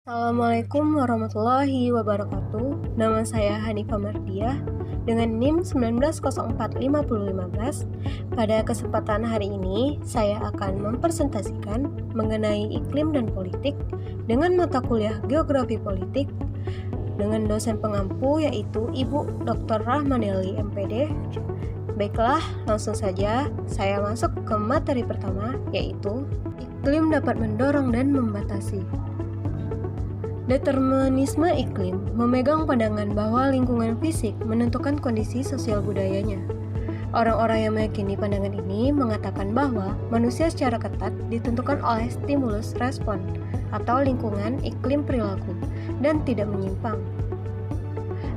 Assalamualaikum warahmatullahi wabarakatuh. Nama saya Hanifah Mardiah dengan NIM 19045015. Pada kesempatan hari ini, saya akan mempresentasikan mengenai iklim dan politik dengan mata kuliah Geografi Politik dengan dosen pengampu yaitu Ibu Dr. Rahmaneli MPD. Baiklah, langsung saja saya masuk ke materi pertama yaitu iklim dapat mendorong dan membatasi. Determinisme iklim memegang pandangan bahwa lingkungan fisik menentukan kondisi sosial budayanya. Orang-orang yang meyakini pandangan ini mengatakan bahwa manusia secara ketat ditentukan oleh stimulus respon atau lingkungan iklim perilaku dan tidak menyimpang.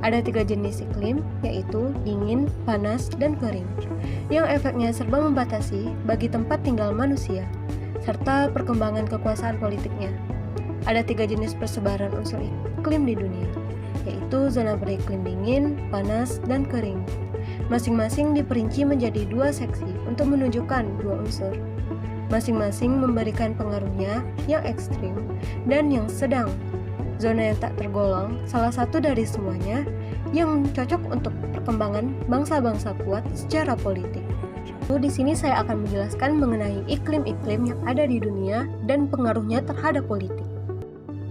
Ada 3 jenis iklim, yaitu dingin, panas, dan kering, yang efeknya serba membatasi bagi tempat tinggal manusia, serta perkembangan kekuasaan politiknya. Ada 3 jenis persebaran unsur iklim di dunia, yaitu zona beriklim dingin, panas, dan kering. Masing-masing diperinci menjadi 2 seksi untuk menunjukkan 2 unsur. Masing-masing memberikan pengaruhnya yang ekstrim dan yang sedang. Zona yang tak tergolong, salah satu dari semuanya, yang cocok untuk perkembangan bangsa-bangsa kuat secara politik. Di sini saya akan menjelaskan mengenai iklim-iklim yang ada di dunia dan pengaruhnya terhadap politik.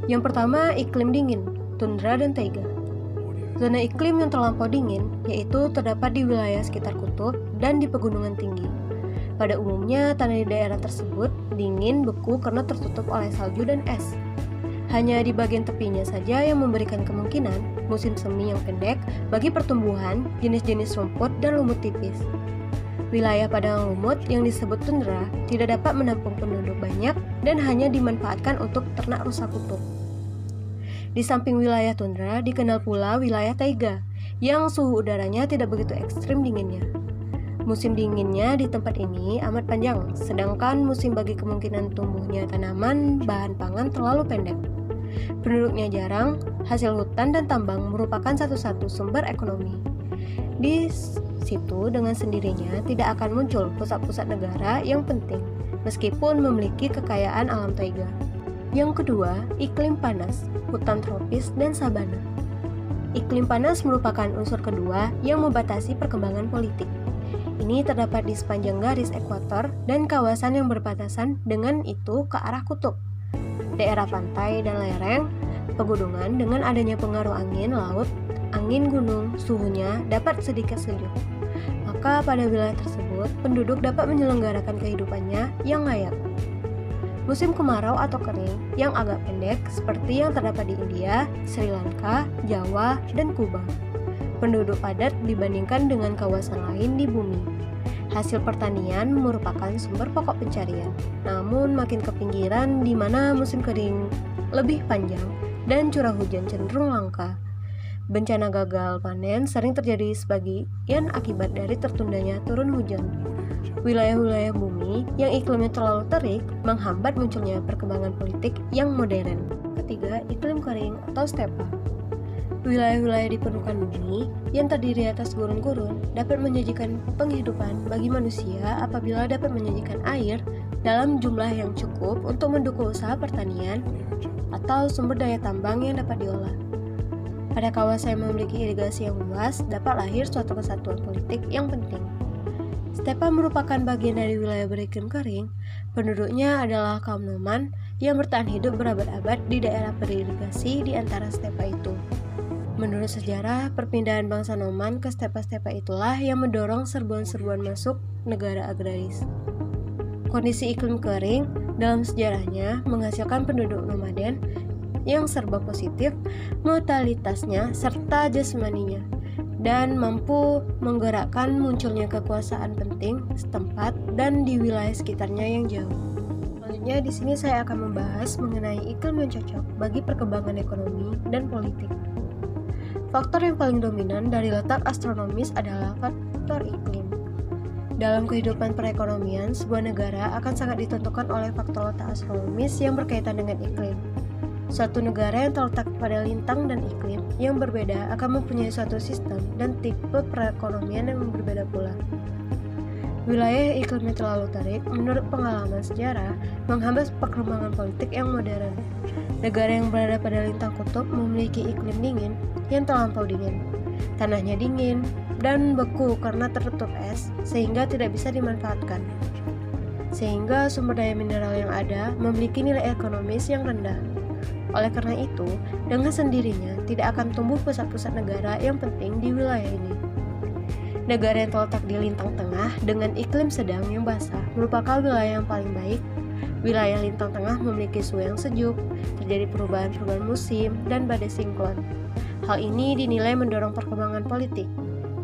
Yang pertama, iklim dingin, tundra dan taiga. Zona iklim yang terlampau dingin, yaitu terdapat di wilayah sekitar kutub dan di pegunungan tinggi. Pada umumnya, tanah di daerah tersebut dingin beku karena tertutup oleh salju dan es. Hanya di bagian tepinya saja yang memberikan kemungkinan musim semi yang pendek bagi pertumbuhan jenis-jenis rumput dan lumut tipis. Wilayah padang lumut yang disebut tundra tidak dapat menampung penduduk banyak dan hanya dimanfaatkan untuk ternak rusa kutub. Di samping wilayah tundra dikenal pula wilayah taiga yang suhu udaranya tidak begitu ekstrim dinginnya. Musim dinginnya di tempat ini amat panjang, sedangkan musim bagi kemungkinan tumbuhnya tanaman bahan pangan terlalu pendek. Penduduknya jarang, hasil hutan dan tambang merupakan satu-satu sumber ekonomi. Di situ dengan sendirinya tidak akan muncul pusat-pusat negara yang penting, meskipun memiliki kekayaan alam taiga. Yang kedua, iklim panas, hutan tropis dan sabana. Iklim panas merupakan unsur kedua yang membatasi perkembangan politik. Ini terdapat di sepanjang garis ekuator dan kawasan yang berbatasan dengan itu ke arah kutub. Daerah pantai dan lereng, pegunungan dengan adanya pengaruh angin laut, angin gunung, suhunya dapat sedikit sejuk. Maka pada wilayah tersebut, penduduk dapat menyelenggarakan kehidupannya yang layak. Musim kemarau atau kering yang agak pendek seperti yang terdapat di India, Sri Lanka, Jawa, dan Kuba. Penduduk padat dibandingkan dengan kawasan lain di bumi. Hasil pertanian merupakan sumber pokok pencarian, namun makin ke pinggiran di mana musim kering lebih panjang dan curah hujan cenderung langka. Bencana gagal panen sering terjadi sebagian akibat dari tertundanya turun hujan. Wilayah-wilayah bumi yang iklimnya terlalu terik menghambat munculnya perkembangan politik yang modern. Ketiga, iklim kering atau stepa. Wilayah-wilayah di permukaan bumi yang terdiri atas gurun-gurun dapat menyajikan penghidupan bagi manusia apabila dapat menyajikan air dalam jumlah yang cukup untuk mendukung usaha pertanian atau sumber daya tambang yang dapat diolah. Pada kawasan yang memiliki irigasi yang luas, dapat lahir suatu kesatuan politik yang penting. Stepa merupakan bagian dari wilayah beriklim kering. Penduduknya adalah kaum Noman yang bertahan hidup berabad-abad di daerah beririgasi di antara stepa itu. Menurut sejarah, perpindahan bangsa Noman ke stepa-stepa itulah yang mendorong serbuan-serbuan masuk negara agraris. Kondisi iklim kering dalam sejarahnya menghasilkan penduduk nomaden yang serba positif mortalitasnya serta jasmaninya dan mampu menggerakkan munculnya kekuasaan penting setempat dan di wilayah sekitarnya yang jauh. Selanjutnya di sini saya akan membahas mengenai iklim yang cocok bagi perkembangan ekonomi dan politik. Faktor yang paling dominan dari letak astronomis adalah faktor iklim. Dalam kehidupan perekonomian, sebuah negara akan sangat ditentukan oleh faktor letak astronomis yang berkaitan dengan iklim. Suatu negara yang terletak pada lintang dan iklim yang berbeda akan mempunyai suatu sistem dan tipe perekonomian yang berbeda pula. Wilayah iklimnya terlalu terik, menurut pengalaman sejarah, menghambat perkembangan politik yang modern. Negara yang berada pada lintang kutub memiliki iklim dingin yang terlampau dingin. Tanahnya dingin dan beku karena tertutup es, sehingga tidak bisa dimanfaatkan. Sehingga sumber daya mineral yang ada memiliki nilai ekonomis yang rendah. Oleh karena itu, dengan sendirinya tidak akan tumbuh pusat-pusat negara yang penting di wilayah ini. Negara yang terletak di lintang tengah dengan iklim sedang yang basah merupakan wilayah yang paling baik. Wilayah lintang tengah memiliki suhu yang sejuk, terjadi perubahan-perubahan musim, dan badai siklon. Hal ini dinilai mendorong perkembangan politik.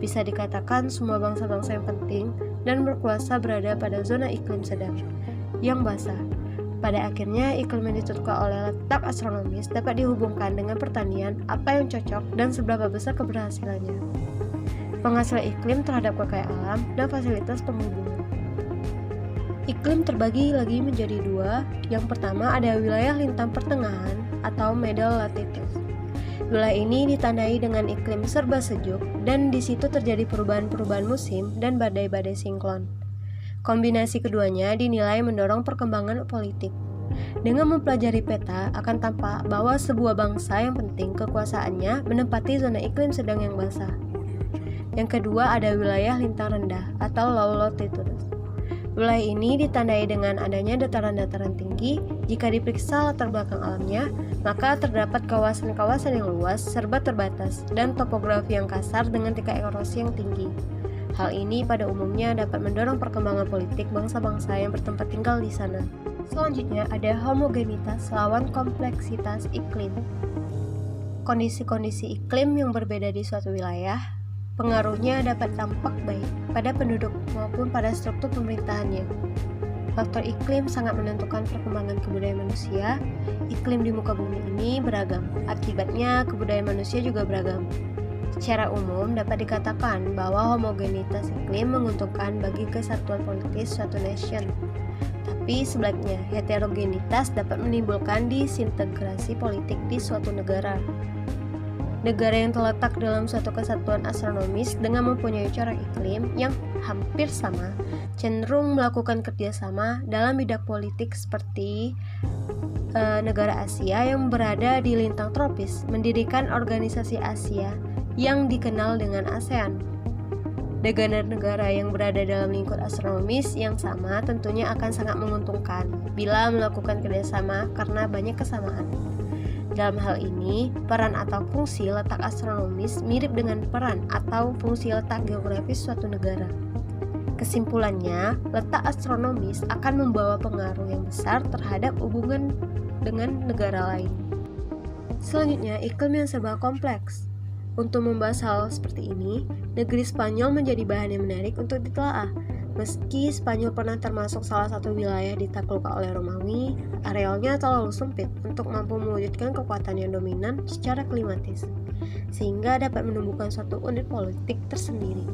Bisa dikatakan semua bangsa-bangsa yang penting dan berkuasa berada pada zona iklim sedang yang basah. Pada akhirnya, iklim yang ditentukan oleh letak astronomis dapat dihubungkan dengan pertanian, apa yang cocok dan seberapa besar keberhasilannya. Penghasilan iklim terhadap kekayaan alam dan fasilitas penghubungan. Iklim terbagi lagi menjadi dua. Yang pertama ada wilayah lintang pertengahan atau middle latitude. Wilayah ini ditandai dengan iklim serba sejuk dan di situ terjadi perubahan-perubahan musim dan badai-badai siklon. Kombinasi keduanya dinilai mendorong perkembangan politik. Dengan mempelajari peta akan tampak bahwa sebuah bangsa yang penting kekuasaannya menempati zona iklim sedang yang basah. Yang kedua ada wilayah lintang rendah atau low latitude. Wilayah ini ditandai dengan adanya dataran-dataran tinggi. Jika diperiksa latar belakang alamnya, maka terdapat kawasan-kawasan yang luas, serba terbatas, dan topografi yang kasar dengan tingkat erosi yang tinggi. Hal ini pada umumnya dapat mendorong perkembangan politik bangsa-bangsa yang bertempat tinggal di sana. Selanjutnya ada homogenitas lawan kompleksitas iklim. Kondisi-kondisi iklim yang berbeda di suatu wilayah pengaruhnya dapat tampak baik pada penduduk maupun pada struktur pemerintahannya. Faktor iklim sangat menentukan perkembangan kebudayaan manusia. Iklim di muka bumi ini beragam, akibatnya kebudayaan manusia juga beragam. Secara umum dapat dikatakan bahwa homogenitas iklim menguntungkan bagi kesatuan politis suatu nation. Tapi sebaliknya, heterogenitas dapat menimbulkan disintegrasi politik di suatu negara. Negara yang terletak dalam suatu kesatuan astronomis dengan mempunyai corak iklim yang hampir sama, cenderung melakukan kerjasama dalam bidang politik seperti negara Asia yang berada di lintang tropis, mendirikan organisasi Asia yang dikenal dengan ASEAN. Negara-negara yang berada dalam lingkup astronomis yang sama tentunya akan sangat menguntungkan bila melakukan kerjasama karena banyak kesamaan. Dalam hal ini, peran atau fungsi letak astronomis mirip dengan peran atau fungsi letak geografis suatu negara. Kesimpulannya, letak astronomis akan membawa pengaruh yang besar terhadap hubungan dengan negara lain. Selanjutnya, iklim yang serba kompleks. Untuk membahas hal seperti ini, negeri Spanyol menjadi bahan yang menarik untuk ditelaah. Meski Spanyol pernah termasuk salah satu wilayah ditaklukkan oleh Romawi, arealnya terlalu sempit untuk mampu mewujudkan kekuatan yang dominan secara klimatis, sehingga dapat menumbuhkan suatu unit politik tersendiri.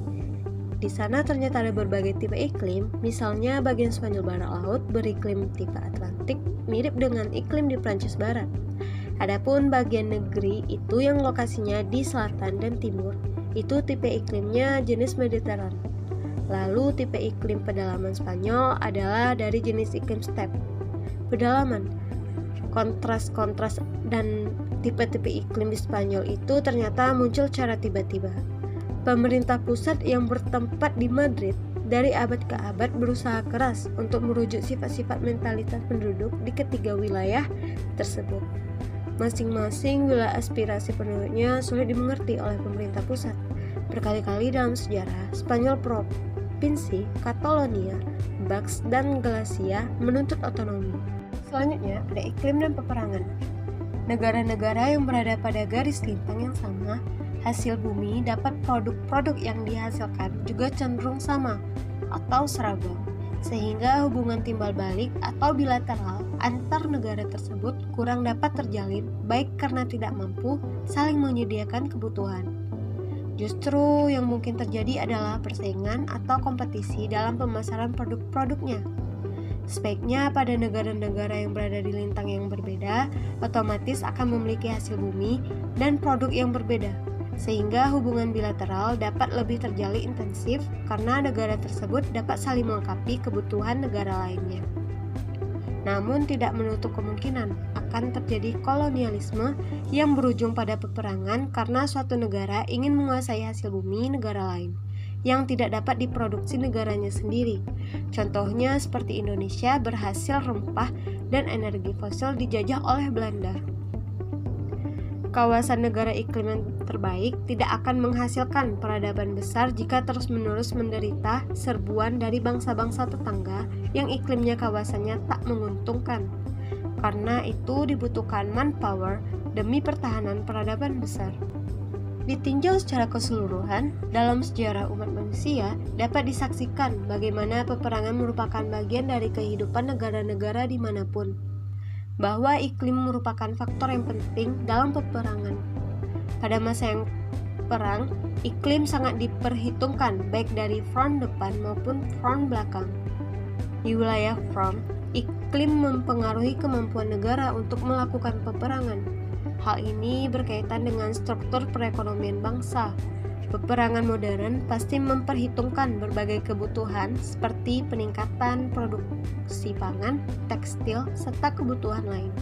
Di sana ternyata ada berbagai tipe iklim, misalnya bagian Spanyol barat laut beriklim tipe Atlantik, mirip dengan iklim di Prancis Barat. Adapun bagian negeri itu yang lokasinya di selatan dan timur, itu tipe iklimnya jenis Mediterranean. Lalu tipe iklim pedalaman Spanyol adalah dari jenis iklim steppe. Pedalaman, kontras-kontras dan tipe-tipe iklim di Spanyol itu ternyata muncul secara tiba-tiba. Pemerintah pusat yang bertempat di Madrid dari abad ke abad berusaha keras untuk merujuk sifat-sifat mentalitas penduduk di ketiga wilayah tersebut. Masing-masing wilayah aspirasi penduduknya sulit dimengerti oleh pemerintah pusat. Berkali-kali dalam sejarah, Spanyol provinsi Catalonia, Basque, dan Galicia menuntut otonomi. Selanjutnya ada iklim dan peperangan. Negara-negara yang berada pada garis lintang yang sama, hasil bumi dapat produk-produk yang dihasilkan juga cenderung sama atau seragam, sehingga hubungan timbal balik atau bilateral antar negara tersebut kurang dapat terjalin, baik karena tidak mampu saling menyediakan kebutuhan. Justru yang mungkin terjadi adalah persaingan atau kompetisi dalam pemasaran produk-produknya. Sebaiknya pada negara-negara yang berada di lintang yang berbeda, otomatis akan memiliki hasil bumi dan produk yang berbeda. sehingga hubungan bilateral dapat lebih terjalin intensif karena negara tersebut dapat saling melengkapi kebutuhan negara lainnya. Namun tidak menutup kemungkinan akan terjadi kolonialisme yang berujung pada peperangan karena suatu negara ingin menguasai hasil bumi negara lain yang tidak dapat diproduksi negaranya sendiri. Contohnya seperti Indonesia berhasil rempah dan energi fosil dijajah oleh Belanda. Kawasan negara iklim yang terbaik tidak akan menghasilkan peradaban besar jika terus-menerus menderita serbuan dari bangsa-bangsa tetangga yang iklimnya kawasannya tak menguntungkan. Karena itu dibutuhkan manpower demi pertahanan peradaban besar. Ditinjau secara keseluruhan, dalam sejarah umat manusia dapat disaksikan bagaimana peperangan merupakan bagian dari kehidupan negara-negara dimanapun, bahwa iklim merupakan faktor yang penting dalam peperangan. Pada masa yang perang, iklim sangat diperhitungkan baik dari front depan maupun front belakang. Di wilayah front, iklim mempengaruhi kemampuan negara untuk melakukan peperangan. Hal ini berkaitan dengan struktur perekonomian bangsa. Peperangan modern pasti memperhitungkan berbagai kebutuhan seperti peningkatan produksi pangan, tekstil, serta kebutuhan lain.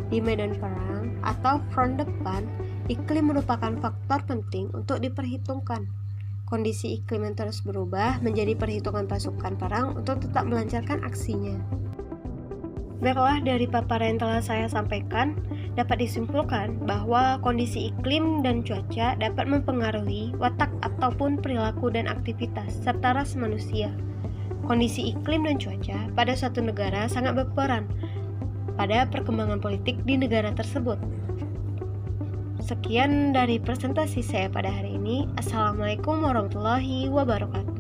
Di medan perang atau front depan, iklim merupakan faktor penting untuk diperhitungkan. Kondisi iklim yang terus berubah menjadi perhitungan pasukan perang untuk tetap melancarkan aksinya. Baiklah, dari paparan yang telah saya sampaikan, dapat disimpulkan bahwa kondisi iklim dan cuaca dapat mempengaruhi watak ataupun perilaku dan aktivitas serta ras manusia. Kondisi iklim dan cuaca pada suatu negara sangat berperan pada perkembangan politik di negara tersebut. Sekian dari presentasi saya pada hari ini. Assalamualaikum warahmatullahi wabarakatuh.